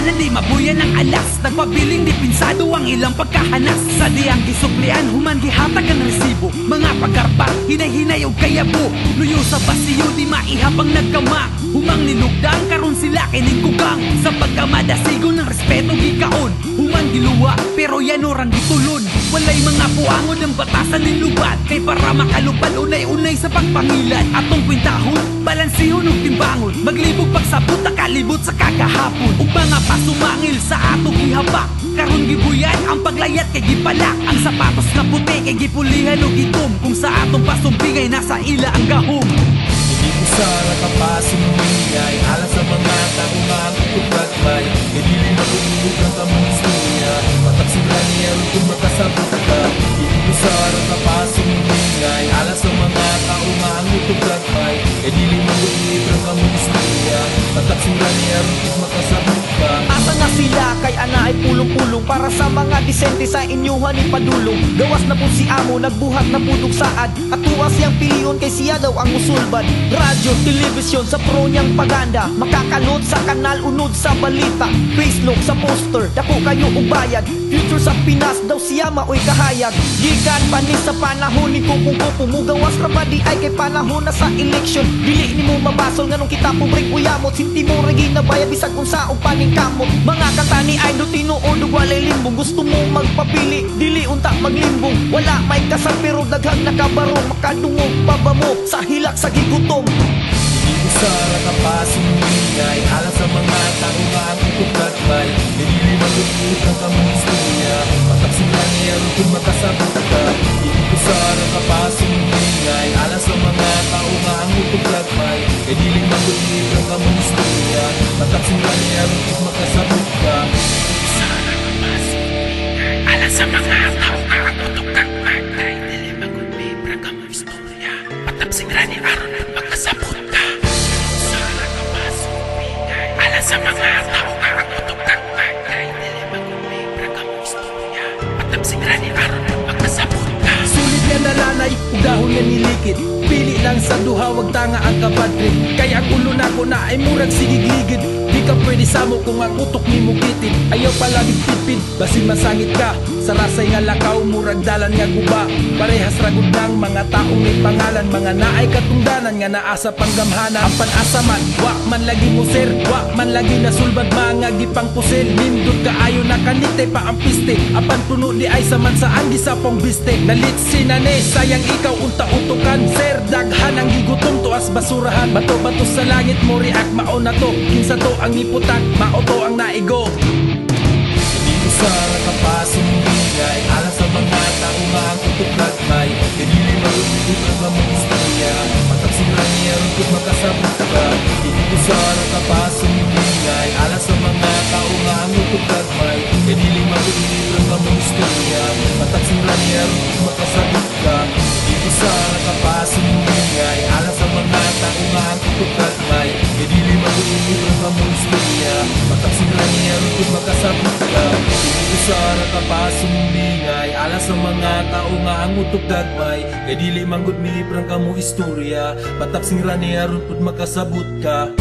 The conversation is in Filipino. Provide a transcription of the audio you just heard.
Pangalan di mabuyan ng alas, nagpabiling di pinsado ang ilang pagkahanas. Sa diyang gisuklian, human gihatag ang resibo. Mga pagkarpa, hinay-hinay o kayabo. Luyo sa basiyo, di maihabang nagkama. Humang nilugdang, karon sila kinigugang. Sa pagkamadasigo ng respeto gikaon. Human giluwa, pero yan orang gitulon. Walay mga puangod ng batasan ni lubat. Kay para makalupad, unay-unay sa pagpangilan. Atong kwintahon, balansihon o timbangon. Maglibog pagsabot, nakalibot sa kakahapon. Ug mga pasumangil sa ato gihabak. Karon gibuyan, ang paglayat kay gipalak. Ang sapatos na puti kay gipulihan o gitum. Kung sa atong pasumpingay, nasa ila ang gahom. Hindi ko sana kapasin umingay, alas sa mga taungang itugatbay. Kadili magulog ang kamong istorya, mataksimlan niya kung makasabot ka. Hindi ko sana kapasin umingay, alas sa mga taungang itugatbay. Kadili magulog ang kamong istorya, mataksimlan niya kung makasabot ka. Asa na sila kay ana ay pulong-pulong para sa mga disente sa inyuhan ni padulong. Gawas na po si amo, nagbuhat na pudog saad. At tuwas siyang piliyon kay siya daw ang musulban. Radyo, telebisyon sa pro niyang paganda. Makakalot sa kanal, unod sa balita. Facebook sa poster, dako kayo ubayad. Future sa Pinas daw siya maoy kahayag. Gikan panis sa panahon ni Kupong-Kupo. Mugawas ra ba di ay kay panahon na sa election. Dili ni mo mabasol nganong kita publik uyamot. Sinti mo regina baya bisag kung saong paning kamot. Mga kanta ni Idol tinuod ug walay limbong. Gusto mo magpapili, dili unta maglimbong. Wala may kasal pero daghang nakabarong. Makadungog baba mo sa hilak sa gigutom. Hindi ko sana kapasin umingay, alas sa mga taungang itugatbay. Kadili magulog ang kamong istorya, mataksimlan niya kung makasabot ka. Hindi ko sana kapasin umingay, alas sa mga taungang itugatbay. Kadili magulog ang kamong istorya, mataksimlan niya kung makasabot ka. Sana kapasin umingay, alas sa mga taungang itugatbay. Kadili magulog ang kamong istorya, mataksimlan niya kung makasabot ka. Sana kapasin umingay, alas sa mga taungang itugatbay. Kadili magulog ang kamong istorya, mataksimlan niya kung makasabot ka. Sulit nga nalanay, ugahon nga nilikid. Pili lang sa duha, wag tanga ang kabadri. Kaya ang ulo na ko na ay murag sigigligid. Di ka pwede samo kung ang utok ni mo kitid. Ayaw palaging tipid, basin masangit ka. Sa rasay nga lakaw, murag dalan nga guba. Parehas ragod ng mga taong may pangalan. Mga naay katungdanan nga naasa panggamhanan. Ang panasa man, wa man lagi mo sir. Wa man lagi nasulbad mga gipang pusil. Lindot ka ayo na kanite pa ang piste. Apan puno di ay saman sa ang gisapong biste. Nalit sinane, sayang ikaw unta-utukan sir. Daghan ang gigutom to as basurahan. Bato-bato sa langit mo react mao na to. Kinsa to ang niputak, mao to ang naigo. Hindi ko sana kapasin umingay, alas sa mga taungang itugatbay. Kadili magulog ang kamong istorya, mataksimlan niya kung makasabot ka. Hindi ko sana kapasin umingay, alas sa mga taungang itugatbay. Kadili magulog ang kamong istorya, mataksimlan niya kung makasabot ka. Hindi ko sana kapasin umingay, alas sa mga taungang itugatbay. Kadili magulog ang kamong istorya, mataksimlan niya kung makasabot ka. Hindi ko sana kapasin umingay, alas sa mga taungang itugatbay. Kadili manggod milibrang kamong istorya, mataksimlan niya kung makasabot ka.